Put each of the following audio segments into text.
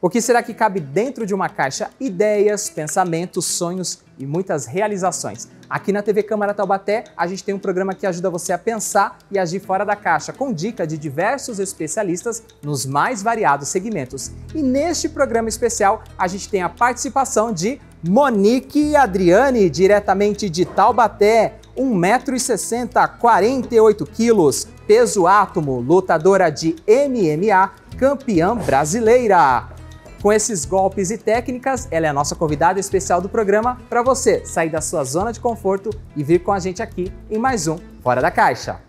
O que será que cabe dentro de uma caixa? Ideias, pensamentos, sonhos e muitas realizações. Aqui na TV Câmara Taubaté, a gente tem um programa que ajuda você a pensar e agir fora da caixa, com dica de diversos especialistas nos mais variados segmentos. E neste programa especial, a gente tem a participação de Monique Adriane, diretamente de Taubaté, 1,60 m, 48 quilos, peso átomo, lutadora de MMA, campeã brasileira. Com esses golpes e técnicas, ela é a nossa convidada especial do programa para você sair da sua zona de conforto e vir com a gente aqui em mais um Fora da Caixa.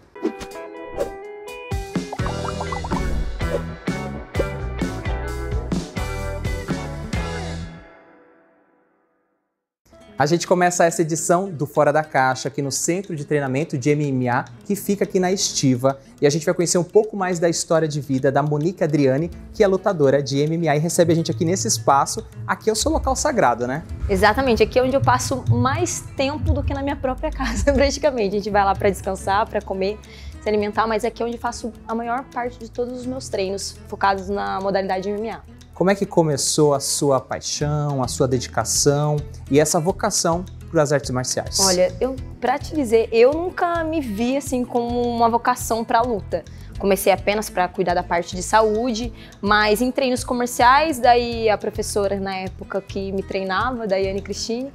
A gente começa essa edição do Fora da Caixa aqui no Centro de Treinamento de MMA, que fica aqui na Estiva. E a gente vai conhecer um pouco mais da história de vida da Monique Adriane, que é lutadora de MMA e recebe a gente aqui nesse espaço. Aqui é o seu local sagrado, né? Exatamente, aqui é onde eu passo mais tempo do que na minha própria casa, praticamente. A gente vai lá para descansar, para comer, se alimentar, mas aqui é onde faço a maior parte de todos os meus treinos focados na modalidade MMA. Como é que começou a sua paixão, a sua dedicação e essa vocação para as artes marciais? Olha, pra te dizer, eu nunca me vi assim como uma vocação para luta. Comecei apenas para cuidar da parte de saúde, mas em treinos comerciais, daí a professora na época que me treinava, Daiane Cristine,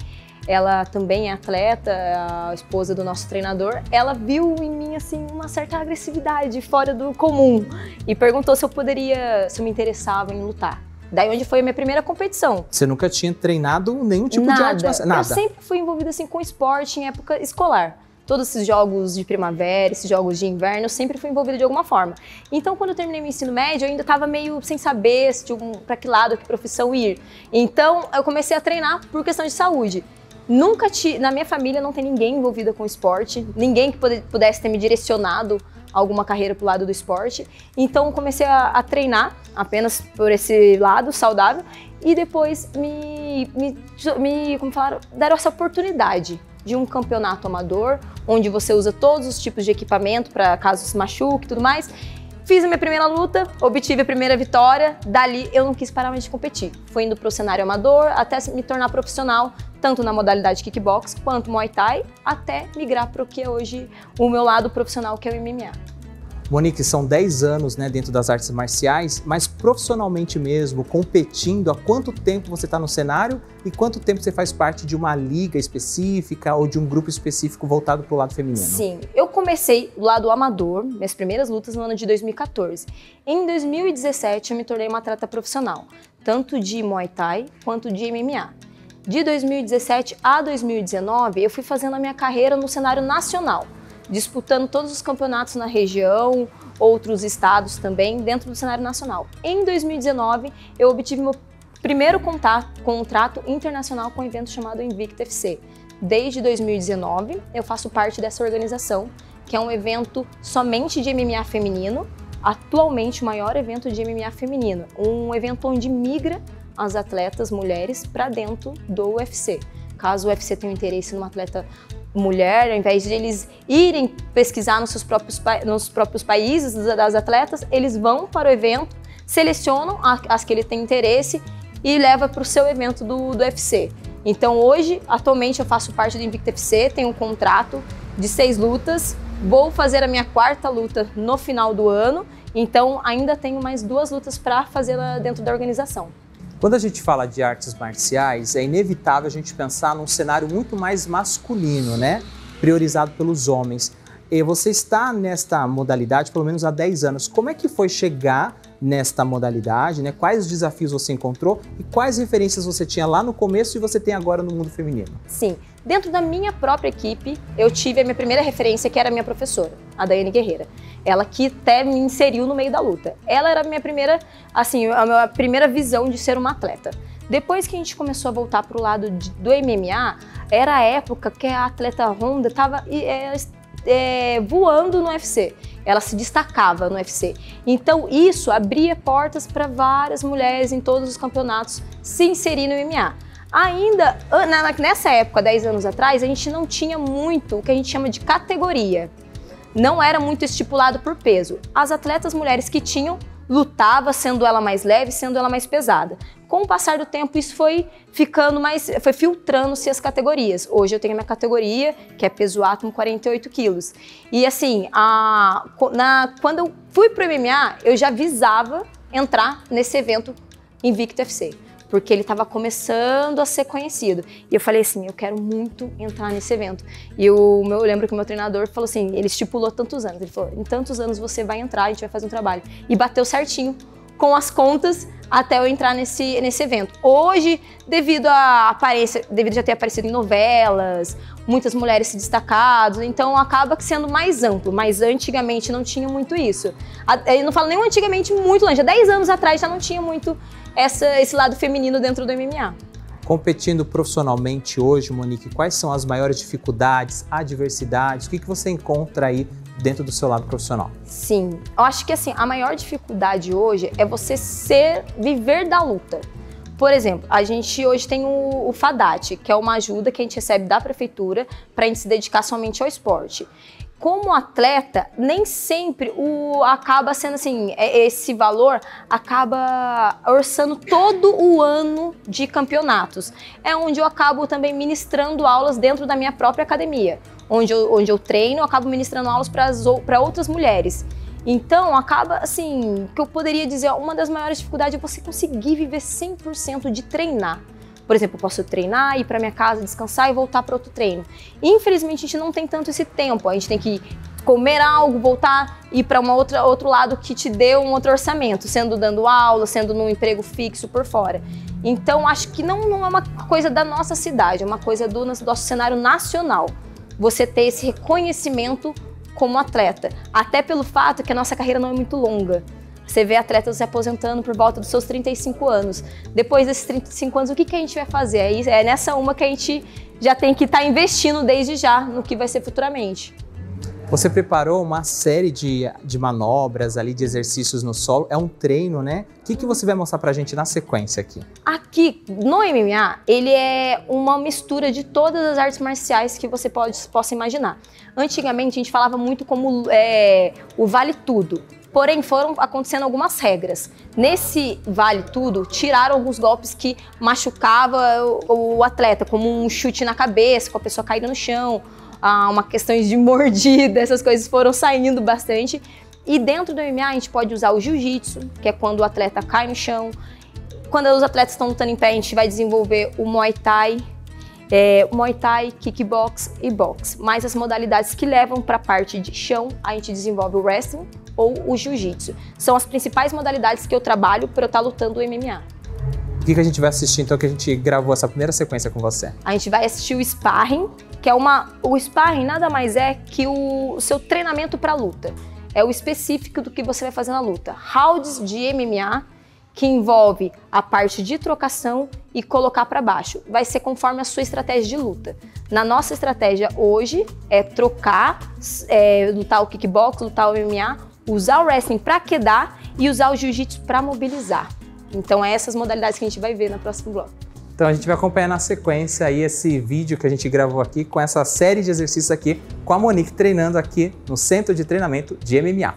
ela também é atleta, a esposa do nosso treinador, ela viu em mim assim uma certa agressividade fora do comum e perguntou se eu me interessava em lutar. Daí onde foi a minha primeira competição. Você nunca tinha treinado nenhum tipo de arte marcial? Nada. Eu sempre fui envolvida assim com esporte em época escolar. Todos esses jogos de primavera, esses jogos de inverno, eu sempre fui envolvida de alguma forma. Então, quando eu terminei meu ensino médio, eu ainda estava meio sem saber para que lado, que profissão ir. Então, eu comecei a treinar por questão de saúde. Na minha família não tem ninguém envolvido com esporte, ninguém que pudesse ter me direcionado alguma carreira pro lado do esporte. Então comecei a treinar apenas por esse lado saudável e depois como falaram, deram essa oportunidade de um campeonato amador, onde você usa todos os tipos de equipamento para caso se machuque e tudo mais. Fiz a minha primeira luta, obtive a primeira vitória, dali eu não quis parar mais de competir. Fui indo para o cenário amador até me tornar profissional, tanto na modalidade kickbox quanto Muay Thai, até migrar para o que é hoje o meu lado profissional, que é o MMA. Monique, são 10 anos, né, dentro das artes marciais, mas profissionalmente mesmo, competindo, há quanto tempo você está no cenário e quanto tempo você faz parte de uma liga específica ou de um grupo específico voltado para o lado feminino? Sim, eu comecei do lado amador, minhas primeiras lutas no ano de 2014. Em 2017 eu me tornei uma atleta profissional, tanto de Muay Thai quanto de MMA. De 2017 a 2019 eu fui fazendo a minha carreira no cenário nacional, disputando todos os campeonatos na região, outros estados também, dentro do cenário nacional. Em 2019, eu obtive meu primeiro contrato internacional com um evento chamado Invicta FC. Desde 2019, eu faço parte dessa organização, que é um evento somente de MMA feminino, atualmente o maior evento de MMA feminino, um evento onde migra as atletas mulheres para dentro do UFC. Caso o UFC tenha interesse numa atleta mulher, ao invés de eles irem pesquisar nos próprios países das atletas, eles vão para o evento, selecionam as que ele tem interesse e leva para o seu evento do UFC. Então hoje, atualmente eu faço parte do Invicta FC, tenho um contrato de 6 lutas, vou fazer a minha 4ª luta no final do ano, então ainda tenho mais 2 lutas para fazer dentro da organização. Quando a gente fala de artes marciais, é inevitável a gente pensar num cenário muito mais masculino, né? Priorizado pelos homens. E você está nesta modalidade pelo menos há 10 anos. Como é que foi chegar nesta modalidade, né? Quais desafios você encontrou e quais referências você tinha lá no começo e você tem agora no mundo feminino? Sim, dentro da minha própria equipe, eu tive a minha primeira referência, que era a minha professora, a Daiane Guerreira. Ela que até me inseriu no meio da luta. Ela era a minha primeira visão de ser uma atleta. Depois que a gente começou a voltar para o lado do MMA, era a época que a atleta Honda estava voando no UFC. Ela se destacava no UFC. Então isso abria portas para várias mulheres em todos os campeonatos se inserir no MMA. Ainda nessa época, 10 anos atrás, a gente não tinha muito o que a gente chama de categoria. Não era muito estipulado por peso. As atletas mulheres que tinham lutava, sendo ela mais leve, sendo ela mais pesada. Com o passar do tempo, isso foi ficando foi filtrando-se as categorias. Hoje eu tenho a minha categoria, que é peso átomo, 48 quilos. E assim, quando eu fui pro MMA, eu já visava entrar nesse evento Invicta FC, porque ele estava começando a ser conhecido. E eu falei assim, eu quero muito entrar nesse evento. E eu lembro que o meu treinador falou assim, ele estipulou tantos anos, ele falou, em tantos anos você vai entrar, a gente vai fazer um trabalho. E bateu certinho com as contas até eu entrar nesse evento. Hoje, devido à aparência, devido a já ter aparecido em novelas, muitas mulheres se destacado, então acaba sendo mais amplo, mas antigamente não tinha muito isso. Eu não falo nem antigamente muito longe, há 10 anos atrás já não tinha muito esse lado feminino dentro do MMA. Competindo profissionalmente hoje, Monique, quais são as maiores dificuldades, adversidades, o que você encontra aí dentro do seu lado profissional? Sim, eu acho que assim, a maior dificuldade hoje é você viver da luta. Por exemplo, a gente hoje tem o FADAT, que é uma ajuda que a gente recebe da prefeitura para a gente se dedicar somente ao esporte. Como atleta, nem sempre acaba sendo assim, esse valor acaba orçando todo o ano de campeonatos. É onde eu acabo também ministrando aulas dentro da minha própria academia. Onde eu treino, eu acabo ministrando aulas para outras mulheres. Então, acaba assim, que eu poderia dizer, uma das maiores dificuldades é você conseguir viver 100% de treinar. Por exemplo, eu posso treinar, ir para minha casa, descansar e voltar para outro treino. Infelizmente, a gente não tem tanto esse tempo. A gente tem que comer algo, voltar, ir para outro lado que te dê um outro orçamento, sendo dando aula, sendo num emprego fixo por fora. Então, acho que não é uma coisa da nossa cidade, é uma coisa do nosso cenário nacional. Você ter esse reconhecimento como atleta. Até pelo fato que a nossa carreira não é muito longa. Você vê atletas se aposentando por volta dos seus 35 anos. Depois desses 35 anos, o que a gente vai fazer? É nessa uma que a gente já tem que estar investindo desde já no que vai ser futuramente. Você preparou uma série de manobras ali, de exercícios no solo. É um treino, né? O que você vai mostrar pra gente na sequência aqui? Aqui, no MMA, ele é uma mistura de todas as artes marciais que você possa imaginar. Antigamente, a gente falava muito como o vale tudo. Porém, foram acontecendo algumas regras. Nesse vale tudo, tiraram alguns golpes que machucavam o atleta, como um chute na cabeça, com a pessoa caída no chão, uma questão de mordida, essas coisas foram saindo bastante. E dentro do MMA a gente pode usar o jiu-jitsu, que é quando o atleta cai no chão. Quando os atletas estão lutando em pé, a gente vai desenvolver o Muay Thai, kickbox e boxe. Mas as modalidades que levam para a parte de chão, a gente desenvolve o wrestling ou o jiu-jitsu. São as principais modalidades que eu trabalho para eu estar lutando o MMA. O que a gente vai assistir então que a gente gravou essa primeira sequência com você? A gente vai assistir o sparring, que é o sparring nada mais é que o seu treinamento para luta. É o específico do que você vai fazer na luta. Rounds de MMA, que envolve a parte de trocação e colocar para baixo. Vai ser conforme a sua estratégia de luta. Na nossa estratégia hoje é trocar, lutar o kickbox, lutar o MMA, usar o wrestling para quedar e usar o jiu-jitsu para mobilizar. Então, essas modalidades que a gente vai ver no próximo bloco. Então, a gente vai acompanhar na sequência aí esse vídeo que a gente gravou aqui com essa série de exercícios aqui com a Monique treinando aqui no Centro de Treinamento de MMA.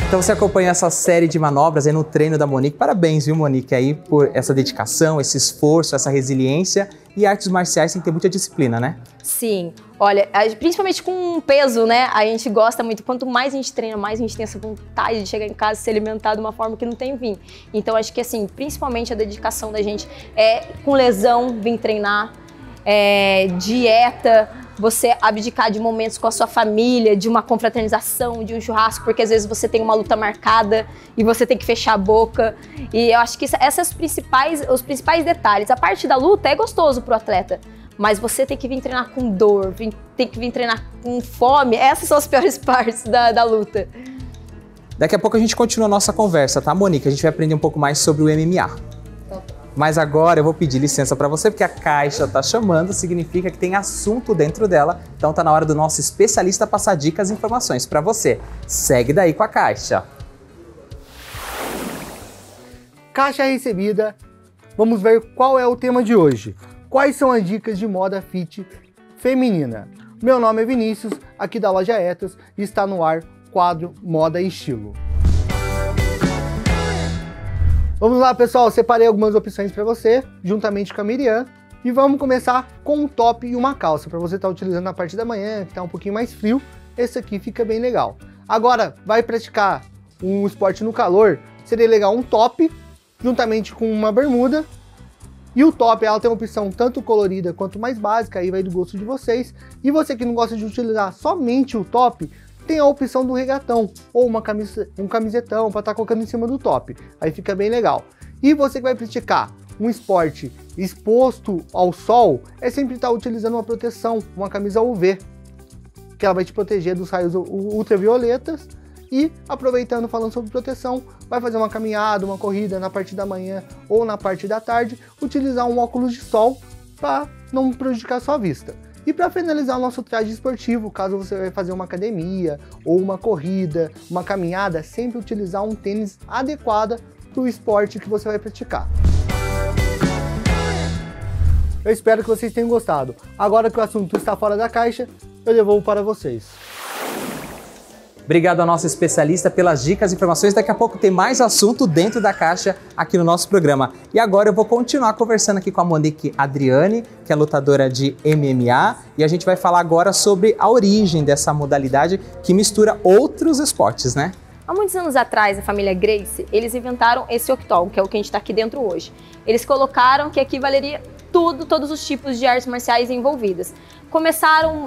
Então você acompanha essa série de manobras aí no treino da Monique. Parabéns, viu, Monique, aí por essa dedicação, esse esforço, essa resiliência. E artes marciais tem que ter muita disciplina, né? Sim. Olha, principalmente com peso, né? A gente gosta muito. Quanto mais a gente treina, mais a gente tem essa vontade de chegar em casa e se alimentar de uma forma que não tem fim. Então, acho que, assim, principalmente a dedicação da gente é com lesão vir treinar, dieta, você abdicar de momentos com a sua família, de uma confraternização, de um churrasco, porque às vezes você tem uma luta marcada e você tem que fechar a boca. E eu acho que os principais detalhes. A parte da luta é gostoso pro atleta, mas você tem que vir treinar com dor, tem que vir treinar com fome. Essas são as piores partes da luta. Daqui a pouco a gente continua a nossa conversa, tá, Monique? A gente vai aprender um pouco mais sobre o MMA. Mas agora eu vou pedir licença para você, porque a caixa tá chamando, significa que tem assunto dentro dela. Então tá na hora do nosso especialista passar dicas e informações para você. Segue daí com a caixa. Caixa recebida. Vamos ver qual é o tema de hoje. Quais são as dicas de moda fit feminina? Meu nome é Vinícius, aqui da Loja Ethos, e está no ar quadro Moda e Estilo. Vamos lá, pessoal, separei algumas opções para você, juntamente com a Miriam, e vamos começar com um top e uma calça, para você estar utilizando na parte da manhã, que está um pouquinho mais frio, esse aqui fica bem legal. Agora, vai praticar um esporte no calor, seria legal um top, juntamente com uma bermuda, e o top, ela tem uma opção tanto colorida quanto mais básica, aí vai do gosto de vocês, e você que não gosta de utilizar somente o top, tem a opção do regatão, ou um camisetão para estar colocando em cima do top. Aí fica bem legal. E você que vai praticar um esporte exposto ao sol, é sempre estar utilizando uma proteção, uma camisa UV, que ela vai te proteger dos raios ultravioletas. E aproveitando, falando sobre proteção, vai fazer uma caminhada, uma corrida na parte da manhã ou na parte da tarde, utilizar um óculos de sol para não prejudicar a sua vista. E para finalizar o nosso traje esportivo, caso você vai fazer uma academia ou uma corrida, uma caminhada, sempre utilizar um tênis adequado para o esporte que você vai praticar. Eu espero que vocês tenham gostado. Agora que o assunto está fora da caixa, eu devolvo para vocês. Obrigado ao nosso especialista pelas dicas e informações. Daqui a pouco tem mais assunto dentro da caixa aqui no nosso programa. E agora eu vou continuar conversando aqui com a Monique Adriani, que é lutadora de MMA, e a gente vai falar agora sobre a origem dessa modalidade que mistura outros esportes, né? Há muitos anos atrás, a família Gracie, eles inventaram esse octógono, que é o que a gente está aqui dentro hoje. Eles colocaram que aqui valeria todos os tipos de artes marciais envolvidas. Começaram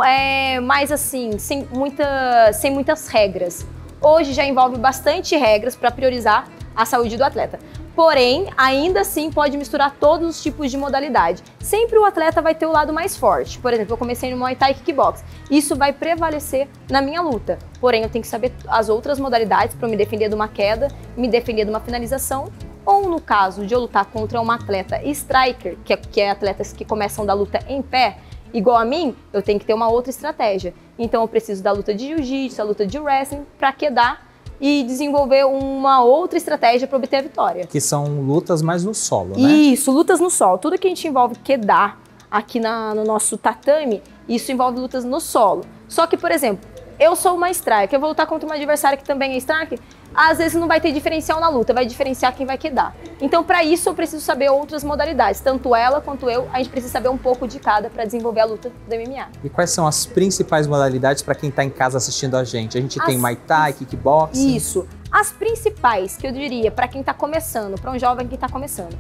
mais assim, sem muitas regras. Hoje já envolve bastante regras para priorizar a saúde do atleta. Porém, ainda assim pode misturar todos os tipos de modalidade. Sempre o atleta vai ter o lado mais forte. Por exemplo, eu comecei no Muay Thai e Kickbox. Isso vai prevalecer na minha luta. Porém, eu tenho que saber as outras modalidades para me defender de uma queda, me defender de uma finalização. Ou no caso de eu lutar contra uma atleta striker, que é atletas que começam da luta em pé, igual a mim, eu tenho que ter uma outra estratégia. Então eu preciso da luta de jiu-jitsu, a luta de wrestling, para quedar e desenvolver uma outra estratégia para obter a vitória. Que são lutas mais no solo, né? Isso, lutas no solo. Tudo que a gente envolve quedar aqui no nosso tatame, isso envolve lutas no solo. Só que, por exemplo, eu sou uma striker, eu vou lutar contra uma adversária que também é striker, às vezes não vai ter diferencial na luta, vai diferenciar quem vai quedar. Então, para isso, eu preciso saber outras modalidades. Tanto ela quanto eu, a gente precisa saber um pouco de cada para desenvolver a luta do MMA. E quais são as principais modalidades para quem está em casa assistindo a gente? A gente tem Muay Thai, Kickboxing. Isso. As principais, que eu diria, para quem está começando, para um jovem que está começando.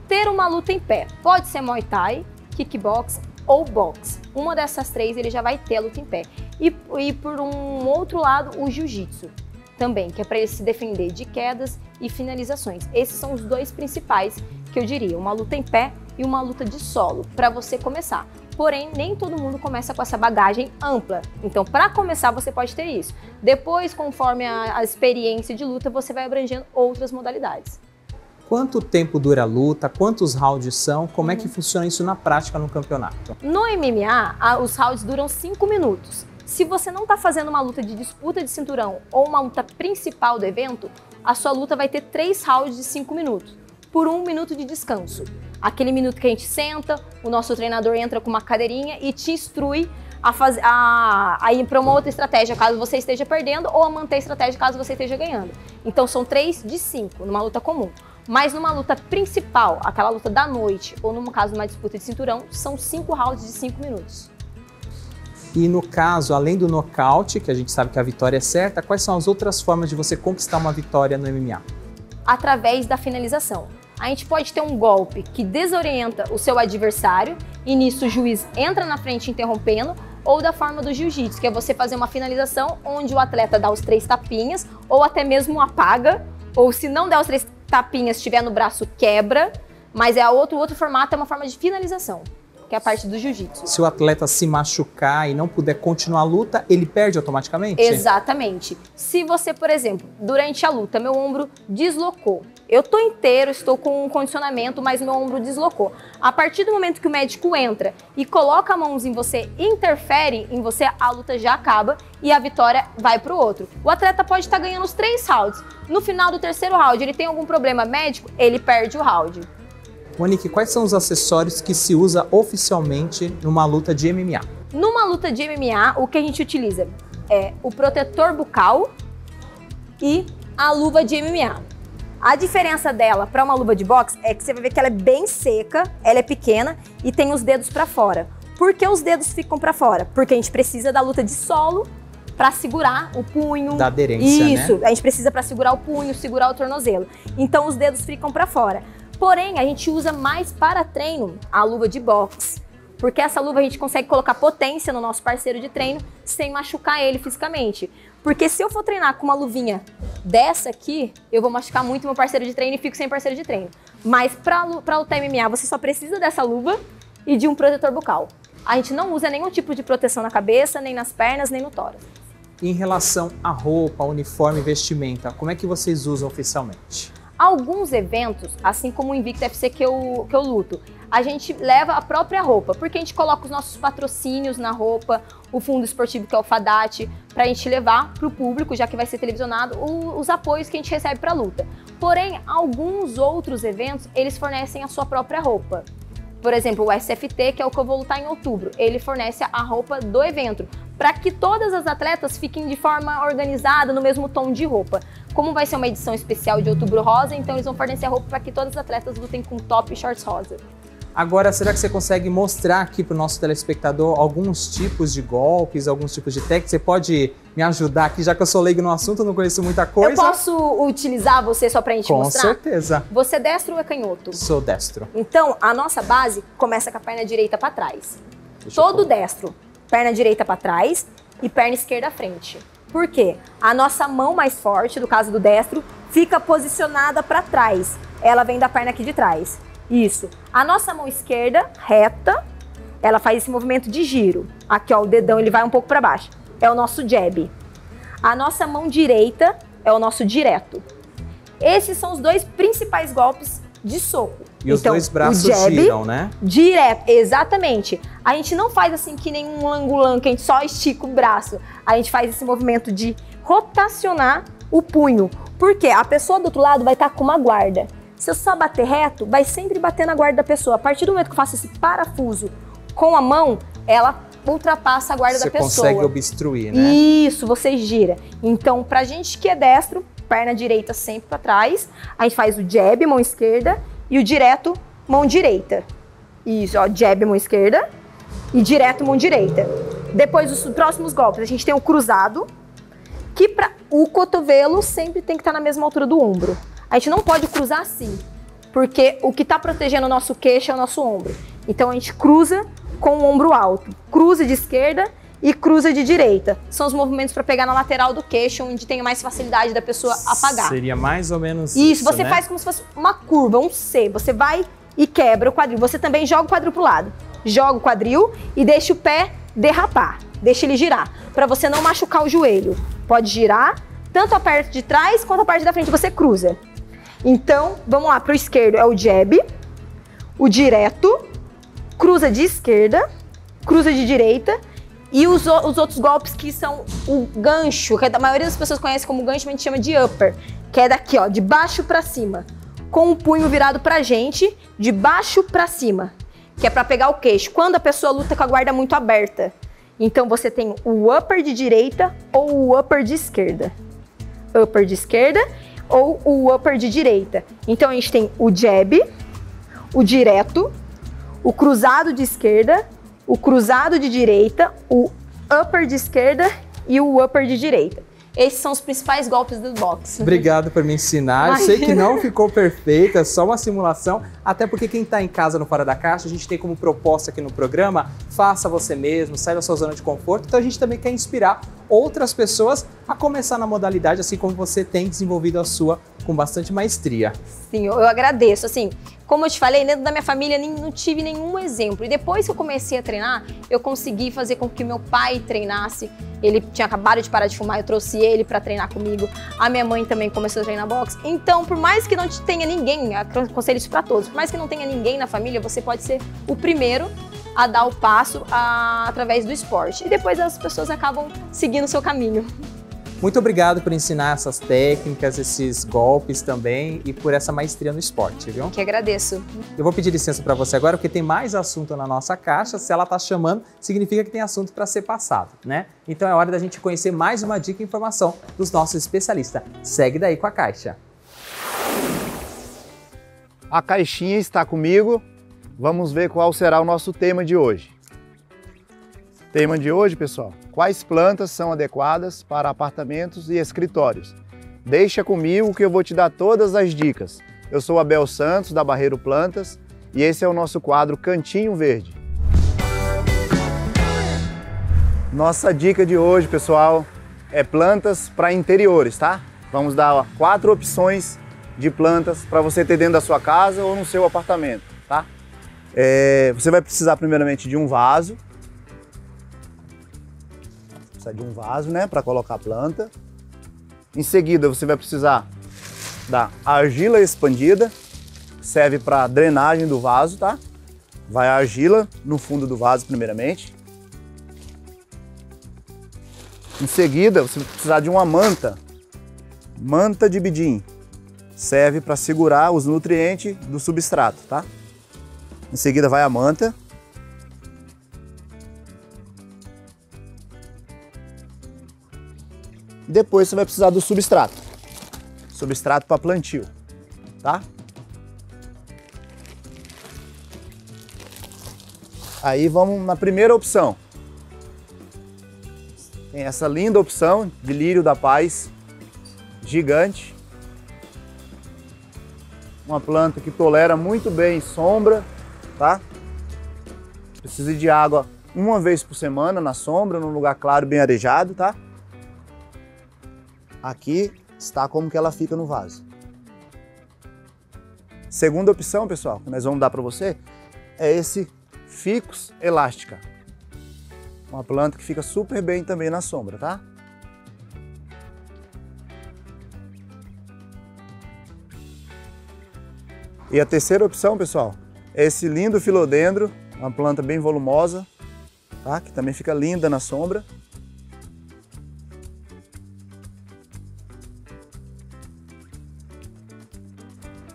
Ter uma luta em pé. Pode ser Muay Thai, Kickboxing ou boxe. Uma dessas três ele já vai ter a luta em pé. E por um outro lado, o jiu-jitsu também, que é para ele se defender de quedas e finalizações. Esses são os dois principais que eu diria, uma luta em pé e uma luta de solo, para você começar. Porém, nem todo mundo começa com essa bagagem ampla. Então, para começar, você pode ter isso. Depois, conforme a experiência de luta, você vai abrangendo outras modalidades. Quanto tempo dura a luta? Quantos rounds são? Como é que funciona isso na prática no campeonato? No MMA, os rounds duram 5 minutos. Se você não está fazendo uma luta de disputa de cinturão ou uma luta principal do evento, a sua luta vai ter 3 rounds de 5 minutos, por 1 minuto de descanso. Aquele minuto que a gente senta, o nosso treinador entra com uma cadeirinha e te instrui a ir para uma outra estratégia caso você esteja perdendo ou a manter a estratégia caso você esteja ganhando. Então são 3 de 5 numa luta comum. Mas numa luta principal, aquela luta da noite, ou no caso de uma disputa de cinturão, são 5 rounds de 5 minutos. E no caso, além do nocaute, que a gente sabe que a vitória é certa, quais são as outras formas de você conquistar uma vitória no MMA? Através da finalização. A gente pode ter um golpe que desorienta o seu adversário e nisso o juiz entra na frente interrompendo, ou da forma do jiu-jitsu, que é você fazer uma finalização onde o atleta dá os 3 tapinhas, ou até mesmo apaga, ou se não der os 3 tapinhas, estiver no braço, quebra, mas outro formato é uma forma de finalização, que é a parte do jiu-jitsu. Se o atleta se machucar e não puder continuar a luta, ele perde automaticamente? Exatamente. Se você, por exemplo, durante a luta, meu ombro deslocou, eu tô inteiro, estou com um condicionamento, mas meu ombro deslocou. A partir do momento que o médico entra e coloca a mãozinha em você, interfere em você, a luta já acaba e a vitória vai pro outro. O atleta pode estar ganhando os 3 rounds. No final do 3º round, ele tem algum problema médico, ele perde o round. Monique, quais são os acessórios que se usa oficialmente numa luta de MMA? Numa luta de MMA, o que a gente utiliza é o protetor bucal e a luva de MMA. A diferença dela para uma luva de boxe é que você vai ver que ela é bem seca, ela é pequena e tem os dedos para fora. Por que os dedos ficam para fora? Porque a gente precisa da luta de solo para segurar o punho. Da aderência, Isso, né? A gente precisa para segurar o punho, segurar o tornozelo. Então os dedos ficam para fora. Porém, a gente usa mais para treino a luva de boxe, porque essa luva a gente consegue colocar potência no nosso parceiro de treino sem machucar ele fisicamente. Porque se eu for treinar com uma luvinha dessa aqui, eu vou machucar muito meu parceiro de treino e fico sem parceiro de treino. Mas para lutar MMA, você só precisa dessa luva e de um protetor bucal. A gente não usa nenhum tipo de proteção na cabeça, nem nas pernas, nem no tórax. Em relação à roupa, uniforme e vestimenta, como é que vocês usam oficialmente? Alguns eventos, assim como o Invicta FC que eu luto, a gente leva a própria roupa, porque a gente coloca os nossos patrocínios na roupa, o fundo esportivo que é o FADAT, para a gente levar para o público, já que vai ser televisionado, os apoios que a gente recebe para a luta. Porém, alguns outros eventos, eles fornecem a sua própria roupa. Por exemplo, o SFT, que é o que eu vou lutar em outubro, ele fornece a roupa do evento, para que todas as atletas fiquem de forma organizada, no mesmo tom de roupa. Como vai ser uma edição especial de Outubro Rosa, então eles vão fornecer a roupa para que todas as atletas lutem com top e shorts rosa. Agora, será que você consegue mostrar aqui para o nosso telespectador alguns tipos de golpes, alguns tipos de técnicas? Você pode me ajudar aqui, já que eu sou leigo no assunto, não conheço muita coisa? Eu posso utilizar você só para a gente mostrar? Com certeza. Você é destro ou é canhoto? Sou destro. Então, a nossa base começa com a perna direita para trás. Todo destro, perna direita para trás e perna esquerda à frente. Por quê? A nossa mão mais forte, no caso do destro, fica posicionada para trás. Ela vem da perna aqui de trás. Isso. A nossa mão esquerda, reta, ela faz esse movimento de giro. Aqui, ó, o dedão ele vai um pouco para baixo. É o nosso jab. A nossa mão direita é o nosso direto. Esses são os 2 principais golpes de soco. E os 2 braços giram, né? Direto, exatamente. A gente não faz assim que nem um angulão, que a gente só estica o braço. A gente faz esse movimento de rotacionar o punho. Porque a pessoa do outro lado vai estar com uma guarda. Se eu só bater reto, vai sempre bater na guarda da pessoa. A partir do momento que eu faço esse parafuso com a mão, ela ultrapassa a guarda da pessoa. Você consegue obstruir, né? Isso, você gira. Então, pra gente que é destro, perna direita sempre para trás, a gente faz o jab, mão esquerda, e o direto, mão direita. Isso, ó, jab, mão esquerda, e direto, mão direita. Depois, os próximos golpes, a gente tem o cruzado, que o cotovelo sempre tem que estar na mesma altura do ombro. A gente não pode cruzar assim, porque o que está protegendo o nosso queixo é o nosso ombro. Então, a gente cruza com o ombro alto. Cruza de esquerda e cruza de direita. São os movimentos para pegar na lateral do queixo, onde tem mais facilidade da pessoa apagar. Seria mais ou menos isso, você né? faz como se fosse uma curva, um C. Você vai e quebra o quadril. Você também joga o quadril pro lado. Joga o quadril e deixa o pé derrapar. Deixa ele girar, para você não machucar o joelho. Pode girar, tanto a parte de trás quanto a parte da frente. Você cruza. Então, vamos lá, pro esquerdo é o jab, o direto, cruza de esquerda, cruza de direita, e os outros golpes que são o gancho, que a maioria das pessoas conhece como gancho, mas a gente chama de upper, que é daqui, ó, de baixo pra cima, com o punho virado pra gente, de baixo pra cima, que é pra pegar o queixo, quando a pessoa luta com a guarda muito aberta. Então você tem o upper de direita ou o upper de esquerda. Upper de esquerda ou o upper de direita. Então a gente tem o jab, o direto, o cruzado de esquerda, o cruzado de direita, o upper de esquerda e o upper de direita. esses são os principais golpes do boxe. Obrigado por me ensinar. Eu sei que não ficou perfeito, é só uma simulação, até porque quem está em casa no Fora da Caixa, a gente tem como proposta aqui no programa, faça você mesmo, saia da sua zona de conforto, então a gente também quer inspirar outras pessoas a começar na modalidade, assim como você tem desenvolvido a sua com bastante maestria. Sim, eu agradeço. Assim, como eu te falei, dentro da minha família não tive nenhum exemplo. E depois que eu comecei a treinar, eu consegui fazer com que meu pai treinasse. Ele tinha acabado de parar de fumar, eu trouxe ele para treinar comigo. A minha mãe também começou a treinar boxe. Então, por mais que não tenha ninguém, aconselho isso para todos, por mais que não tenha ninguém na família, você pode ser o primeiro a dar o passo através do esporte. E depois as pessoas acabam seguindo o seu caminho. Muito obrigado por ensinar essas técnicas, esses golpes também e por essa maestria no esporte, viu? Que agradeço. Eu vou pedir licença para você agora, porque tem mais assunto na nossa caixa. Se ela está chamando, significa que tem assunto para ser passado, né? Então é hora da gente conhecer mais uma dica e informação dos nossos especialistas. Segue daí com a caixa. A caixinha está comigo. Vamos ver qual será o nosso tema de hoje. Tema de hoje, pessoal: quais plantas são adequadas para apartamentos e escritórios? Deixa comigo que eu vou te dar todas as dicas. Eu sou Abel Santos, da Barreiro Plantas, e esse é o nosso quadro Cantinho Verde. Nossa dica de hoje, pessoal, é plantas para interiores, tá? Vamos dar 4 opções de plantas para você ter dentro da sua casa ou no seu apartamento, tá? Você vai precisar primeiramente de um vaso. Precisa de um vaso, né, para colocar a planta. Em seguida, você vai precisar da argila expandida, serve para drenagem do vaso, tá? Vai a argila no fundo do vaso primeiramente. Em seguida, você vai precisar de uma manta de bidim, serve para segurar os nutrientes do substrato, tá? Em seguida vai a manta. E depois você vai precisar do substrato para plantio, tá? Aí vamos na primeira opção. Tem essa linda opção de lírio da paz, gigante. Uma planta que tolera muito bem sombra, tá? Precisa de água uma vez por semana na sombra, num lugar claro, bem arejado, tá? Aqui está como que ela fica no vaso. Segunda opção, pessoal, que nós vamos dar para você, é esse Ficus elástica. Uma planta que fica super bem também na sombra, tá? E a terceira opção, pessoal, é esse lindo filodendro, uma planta bem volumosa, tá? Que também fica linda na sombra.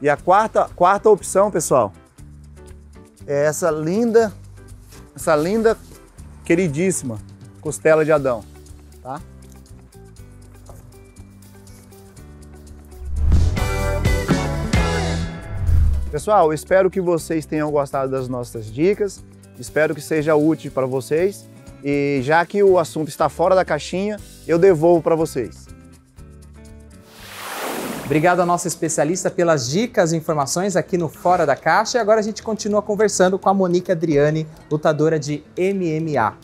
E a quarta opção, pessoal, é essa linda, queridíssima costela de Adão, tá? Pessoal, espero que vocês tenham gostado das nossas dicas, espero que seja útil para vocês e já que o assunto está fora da caixinha, eu devolvo para vocês. Obrigado à nossa especialista pelas dicas e informações aqui no Fora da Caixa. E agora a gente continua conversando com a Monique Adriani, lutadora de MMA.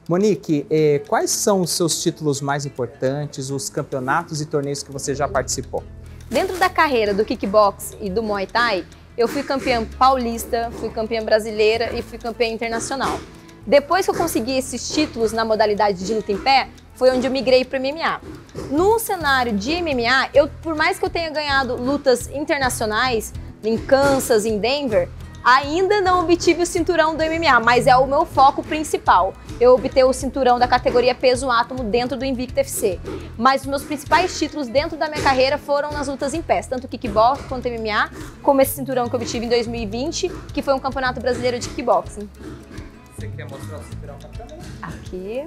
Monique, quais são os seus títulos mais importantes, os campeonatos e torneios que você já participou? Dentro da carreira do kickbox e do Muay Thai, eu fui campeã paulista, fui campeã brasileira e fui campeã internacional. Depois que eu consegui esses títulos na modalidade de luta em pé, foi onde eu migrei para MMA. No cenário de MMA, por mais que eu tenha ganhado lutas internacionais em Kansas, em Denver, ainda não obtive o cinturão do MMA, mas é o meu foco principal. Eu obtive o cinturão da categoria peso átomo dentro do Invicta FC. Mas os meus principais títulos dentro da minha carreira foram nas lutas em pés, tanto kickbox quanto MMA, como esse cinturão que eu obtive em 2020, que foi um campeonato brasileiro de kickboxing. Você quer mostrar o cinturão também? Aqui.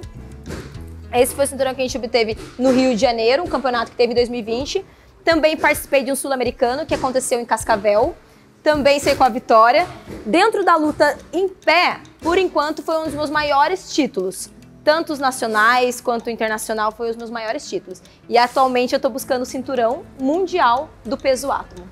Esse foi o cinturão que a gente obteve no Rio de Janeiro, um campeonato que teve em 2020. Também participei de um sul-americano que aconteceu em Cascavel. Também saí com a vitória. Dentro da luta em pé, por enquanto, foi um dos meus maiores títulos. tanto os nacionais quanto o internacional, foi os meus maiores títulos. E atualmente eu estou buscando o cinturão mundial do peso átomo.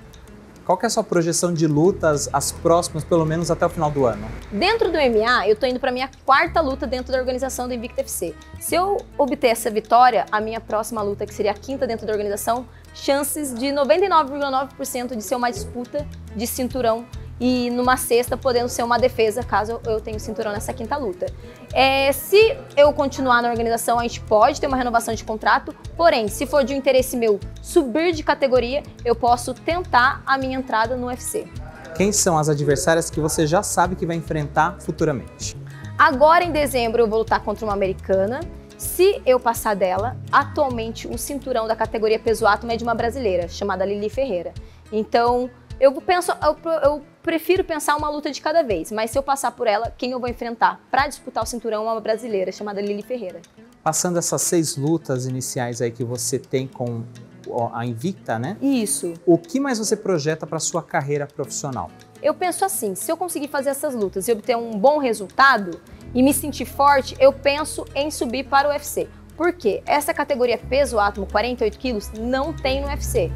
Qual que é a sua projeção de lutas, as próximas, pelo menos até o final do ano? Dentro do MMA, eu tô indo para minha 4ª luta dentro da organização do Invicta FC. Se eu obter essa vitória, a minha próxima luta, que seria a 5ª dentro da organização, chances de 99,9% de ser uma disputa de cinturão e numa 6ª podendo ser uma defesa, caso eu tenha o cinturão nessa 5ª luta. Se eu continuar na organização, a gente pode ter uma renovação de contrato, porém, se for de um interesse meu subir de categoria, eu posso tentar a minha entrada no UFC. Quem são as adversárias que você já sabe que vai enfrentar futuramente? Agora, em dezembro, eu vou lutar contra uma americana. Se eu passar dela, atualmente o cinturão da categoria peso átomo é de uma brasileira, chamada Lili Ferreira. Então, eu prefiro pensar uma luta de cada vez, mas se eu passar por ela, quem eu vou enfrentar para disputar o cinturão é uma brasileira chamada Lili Ferreira. Passando essas 6 lutas iniciais aí que você tem com a Invicta, né? Isso. O que mais você projeta para sua carreira profissional? Eu penso assim, se eu conseguir fazer essas lutas e obter um bom resultado e me sentir forte, eu penso em subir para o UFC. Por quê? Essa categoria peso átomo, 48 quilos, não tem no UFC.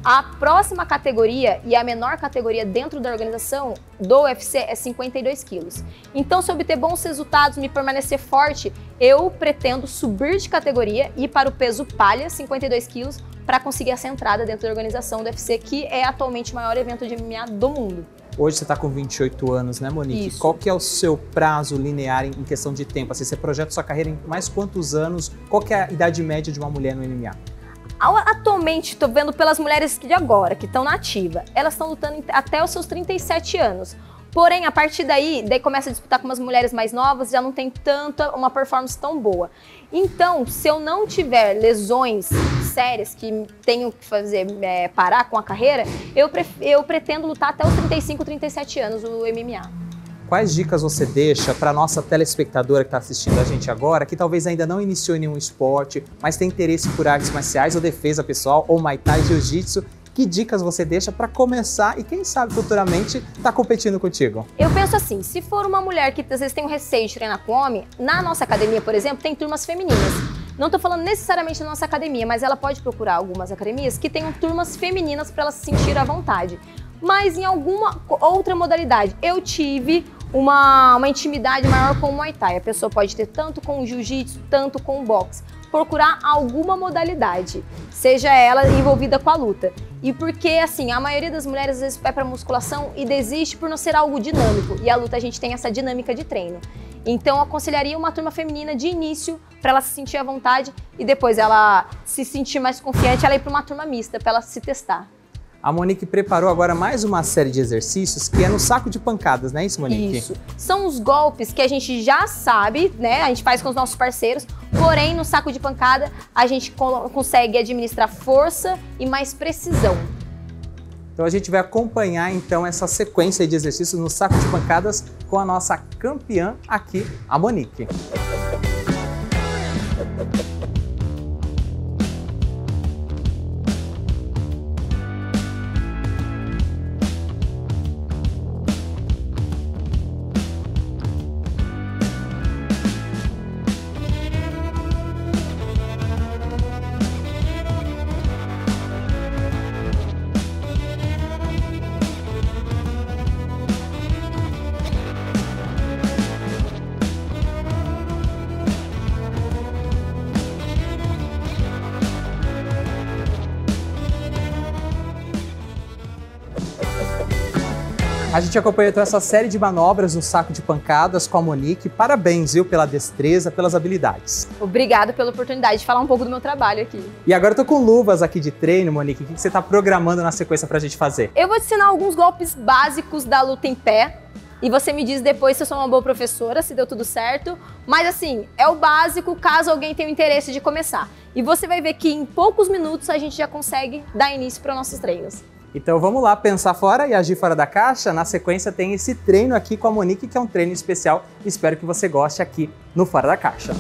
A próxima categoria e a menor categoria dentro da organização do UFC é 52 quilos. Então, se eu obter bons resultados, me permanecer forte, eu pretendo subir de categoria e ir para o peso palha, 52 quilos, para conseguir essa entrada dentro da organização do UFC, que é atualmente o maior evento de MMA do mundo. Hoje você está com 28 anos, né, Monique? Isso. Qual que é o seu prazo linear em questão de tempo? Assim, você projeta sua carreira em mais quantos anos? Qual que é a idade média de uma mulher no MMA? Atualmente, estou vendo pelas mulheres de agora, que estão na ativa, elas estão lutando até os seus 37 anos. Porém, a partir daí começa a disputar com umas mulheres mais novas, já não tem uma performance tão boa. Então, se eu não tiver lesões sérias que tenho que fazer parar com a carreira, eu pretendo lutar até os 35, 37 anos o MMA. Quais dicas você deixa para a nossa telespectadora que está assistindo a gente agora, que talvez ainda não iniciou em nenhum esporte, mas tem interesse por artes marciais ou defesa pessoal, ou Muay Thai, Jiu-Jitsu? Que dicas você deixa para começar e quem sabe futuramente tá competindo contigo? Eu penso assim, se for uma mulher que às vezes tem um receio de treinar com homem, na nossa academia, por exemplo, tem turmas femininas. Não estou falando necessariamente da nossa academia, mas ela pode procurar algumas academias que tenham turmas femininas para ela se sentir à vontade. Mas em alguma outra modalidade, eu tive uma intimidade maior com o Muay Thai. A pessoa pode ter tanto com o Jiu-Jitsu, tanto com o boxe. Procurar alguma modalidade, seja ela envolvida com a luta. E porque, assim, a maioria das mulheres às vezes vai para musculação e desiste por não ser algo dinâmico. E a luta a gente tem essa dinâmica de treino. Então eu aconselharia uma turma feminina de início para ela se sentir à vontade e depois ela se sentir mais confiante, ela ir para uma turma mista para ela se testar. A Monique preparou agora mais uma série de exercícios que é no saco de pancadas, não é isso, Monique? Isso. São os golpes que a gente já sabe, né? A gente faz com os nossos parceiros, porém no saco de pancada a gente consegue administrar força e mais precisão. Então a gente vai acompanhar então essa sequência de exercícios no saco de pancadas com a nossa campeã aqui, a Monique. A gente acompanhou então essa série de manobras no saco de pancadas com a Monique. Parabéns, viu, pela destreza, pelas habilidades. Obrigada pela oportunidade de falar um pouco do meu trabalho aqui. E agora eu tô com luvas aqui de treino, Monique. O que você tá programando na sequência pra gente fazer? Eu vou te ensinar alguns golpes básicos da luta em pé. E você me diz depois se eu sou uma boa professora, se deu tudo certo. Mas assim, é o básico caso alguém tenha o interesse de começar. E você vai ver que em poucos minutos a gente já consegue dar início para nossos treinos. Então vamos lá pensar fora e agir fora da caixa. Na sequência tem esse treino aqui com a Monique, que é um treino especial. Espero que você goste aqui no Fora da Caixa.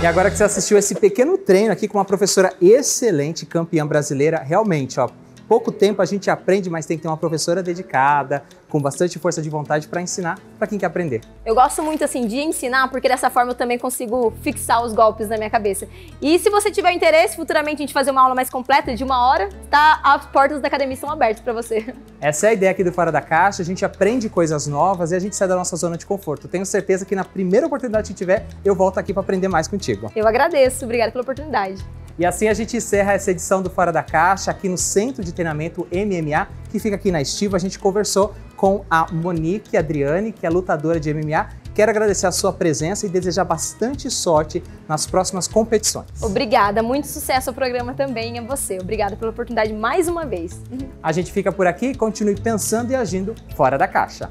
E agora que você assistiu esse pequeno treino aqui com uma professora excelente, campeã brasileira, realmente, ó, pouco tempo a gente aprende, mas tem que ter uma professora dedicada, com bastante força de vontade para ensinar para quem quer aprender. Eu gosto muito assim de ensinar, porque dessa forma eu também consigo fixar os golpes na minha cabeça. E se você tiver interesse, futuramente a gente fazer uma aula mais completa de 1 hora, tá? As portas da academia estão abertas para você. Essa é a ideia aqui do Fora da Caixa, a gente aprende coisas novas e a gente sai da nossa zona de conforto. Tenho certeza que na primeira oportunidade que tiver, eu volto aqui para aprender mais contigo. Eu agradeço, obrigada pela oportunidade. E assim a gente encerra essa edição do Fora da Caixa aqui no Centro de Treinamento MMA, que fica aqui na Estiva. A gente conversou com a Monique Adriane, que é lutadora de MMA. Quero agradecer a sua presença e desejar bastante sorte nas próximas competições. Obrigada, muito sucesso ao programa também a você. Obrigada pela oportunidade mais uma vez. A gente fica por aqui, continue pensando e agindo fora da caixa.